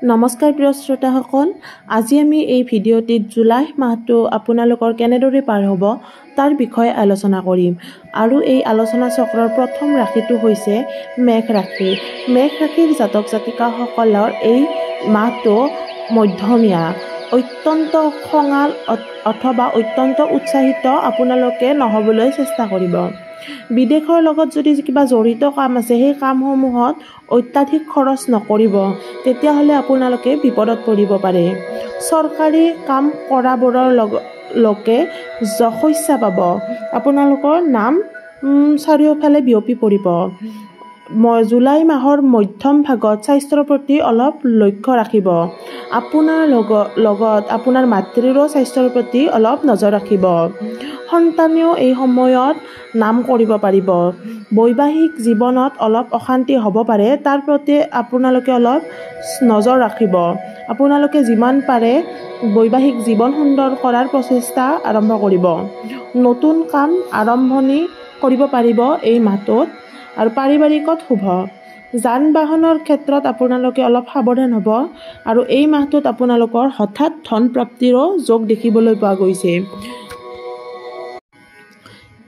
নমস্কাৰ প্ৰিয় শ্ৰোতাসকল, আজি আমি এই ভিডিঅ'টিত জুলাই মাহটো আপোনালোকৰ কেনেদৰে পাৰ হ'ব তাৰ বিষয়ে আলোচনা কৰিম। আৰু এই আলোচনা চক্ৰৰ প্ৰথম ৰাশিটো হৈছে মেঘ ৰাশি। মেঘ ৰাশিৰ জাতক জাতিকাসকলৰ এই মাহটো মধ্যমীয়া, অত্যন্ত খঙাল অথবা অত্যন্ত উৎসাহিত আপোনালোকে নহ'বলৈ চেষ্টা কৰিব। বিদেশৰ লগত যদি কিবা জড়িত কাম আছে, সেই কামসমূহত অত্যাধিক খৰচ নকৰিব, তেতিয়াহ'লে আপোনালোকে বিপদত পৰিব পাৰে। চৰকাৰী কাম কৰাবোৰৰ লোকে যশস্যা পাব। আপোনালোকৰ নাম চাৰিওফালে বিয়পি পৰিব। জুলাই মাহৰ মধ্যম ভাগত স্বাস্থ্যৰ প্ৰতি অলপ লক্ষ্য ৰাখিব। আপোনাৰ লগত আপোনাৰ মাতৃৰো স্বাস্থ্যৰ প্ৰতি অলপ নজৰ ৰাখিব। সন্তানেও এই সময়ত নাম কৰিব পাৰিব। বৈবাহিক জীৱনত অলপ অশান্তি হ'ব পাৰে, তাৰ প্ৰতি আপোনালোকে অলপ নজৰ ৰাখিব। আপোনালোকে যিমান পাৰে বৈবাহিক জীৱন সুন্দৰ কৰাৰ প্ৰচেষ্টা আৰম্ভ কৰিব। নতুন কাম আৰম্ভণি কৰিব পাৰিব এই মাহটোত। আৰু পাৰিবাৰিকত শুভ। যান বাহনৰ ক্ষেত্ৰত আপোনালোকে অলপ সাৱধান হ'ব। আৰু এই মাহটোত আপোনালোকৰ হঠাৎ ধন প্ৰাপ্তিৰো যোগ দেখিবলৈ পোৱা গৈছে।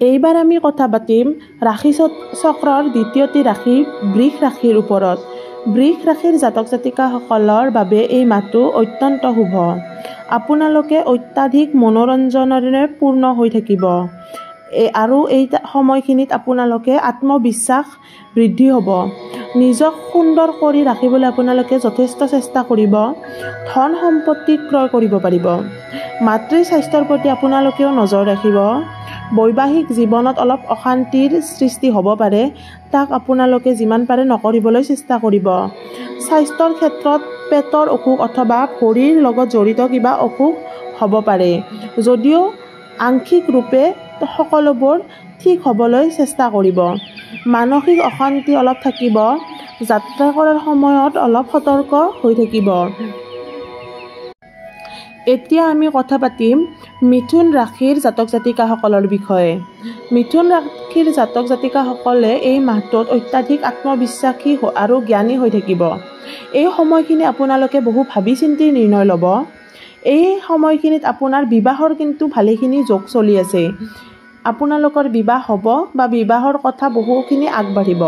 এইবাৰ আমি কথা পাতিম ৰাশি চক্ৰৰ দ্বিতীয়টি ৰাশি বৃষ ৰাশিৰ ওপৰত। বৃষ ৰাশিৰ জাতক জাতিকাসকলৰ বাবে এই মাহটো অত্যন্ত শুভ। আপোনালোকে অত্যাধিক মনোৰঞ্জনেৰে পূৰ্ণ হৈ থাকিব। আৰু এই সময়খিনিত আপোনালোকে আত্মবিশ্বাস বৃদ্ধি হ'ব। নিজক সুন্দৰ কৰি ৰাখিবলৈ আপোনালোকে যথেষ্ট চেষ্টা কৰিব। ধন সম্পত্তি ক্ৰয় কৰিব পাৰিব। মাতৃ স্বাস্থ্যৰ প্ৰতি আপোনালোকেও নজৰ ৰাখিব। বৈবাহিক জীৱনত অলপ অশান্তিৰ সৃষ্টি হ'ব পাৰে, তাক আপোনালোকে যিমান পাৰে নকৰিবলৈ চেষ্টা কৰিব। স্বাস্থ্যৰ ক্ষেত্ৰত পেটৰ অসুখ অথবা ভৰিৰ লগত জড়িত কিবা অসুখ হ'ব পাৰে, যদিও আংশিক ৰূপে সকলোবোৰ ঠিক হ'বলৈ চেষ্টা কৰিব। মানসিক অশান্তি অলপ থাকিব। যাত্ৰা কৰাৰ সময়ত অলপ সতৰ্ক হৈ থাকিব। এতিয়া আমি কথা পাতিম মিথুন ৰাশিৰ জাতক জাতিকাসকলৰ বিষয়ে। মিথুন ৰাশিৰ জাতক জাতিকাসকলে এই মাহটোত অত্যাধিক আত্মবিশ্বাসী আৰু জ্ঞানী হৈ থাকিব। এই সময়খিনি আপোনালোকে বহু ভাবি চিন্তি নিৰ্ণয় ল'ব। এই সময়খিনিত আপোনাৰ বিবাহৰ কিন্তু ভালেখিনি যোগ চলি আছে। আপোনালোকৰ বিবাহ হ'ব বা বিবাহৰ কথা বহুখিনি আগবাঢ়িব।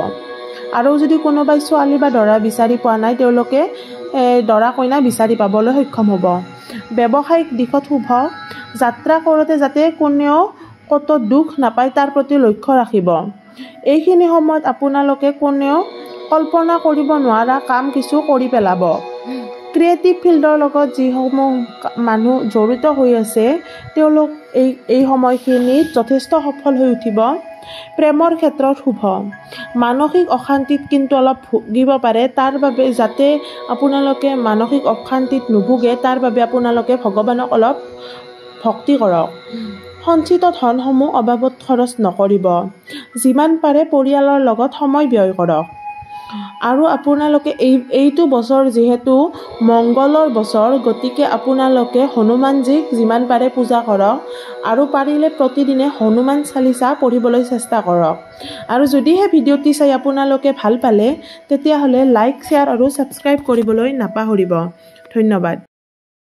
আৰু যদি কোনোবাই ছোৱালী বা দৰা বিচাৰি পোৱা নাই, তেওঁলোকে দৰা কইনা বিচাৰি পাবলৈ সক্ষম হ'ব। ব্যৱসায়িক দিশত শুভ। যাত্ৰা কৰোঁতে যাতে কোনেও ক'তো দুখ নাপায় তাৰ প্ৰতি লক্ষ্য ৰাখিব। এইখিনি সময়ত আপোনালোকে কোনেও কল্পনা কৰিব নোৱাৰা কাম কিছু কৰি পেলাব। ক্ৰিয়েটিভ ফিল্ডৰ লগত যিসমূহ মানুহ জড়িত হৈ আছে, তেওঁলোক এই সময়খিনিত যথেষ্ট সফল হৈ উঠিব। প্ৰেমৰ ক্ষেত্ৰত শুভ। মানসিক অশান্তিত কিন্তু অলপ ভুগিব পাৰে, তাৰ বাবে যাতে আপোনালোকে মানসিক অশান্তিত নুভুগে তাৰ বাবে আপোনালোকে ভগৱানক অলপ ভক্তি কৰক। সঞ্চিত ধনসমূহ অবাবত খৰচ নকৰিব। যিমান পাৰে পৰিয়ালৰ লগত সময় ব্যয় কৰক। আৰু আপোনালোকে এইটো বছৰ যিহেতু মংগলৰ বছৰ, গতিকে আপোনালোকে হনুমানজীক যিমান পাৰে পূজা কৰক। আৰু পাৰিলে প্ৰতিদিনে হনুমান চালিচা পঢ়িবলৈ চেষ্টা কৰক। আৰু যদিহে ভিডিঅ'টি চাই আপোনালোকে ভাল পালে, তেতিয়াহ'লে লাইক, শ্বেয়াৰ আৰু ছাবস্ক্ৰাইব কৰিবলৈ নাপাহৰিব। ধন্যবাদ।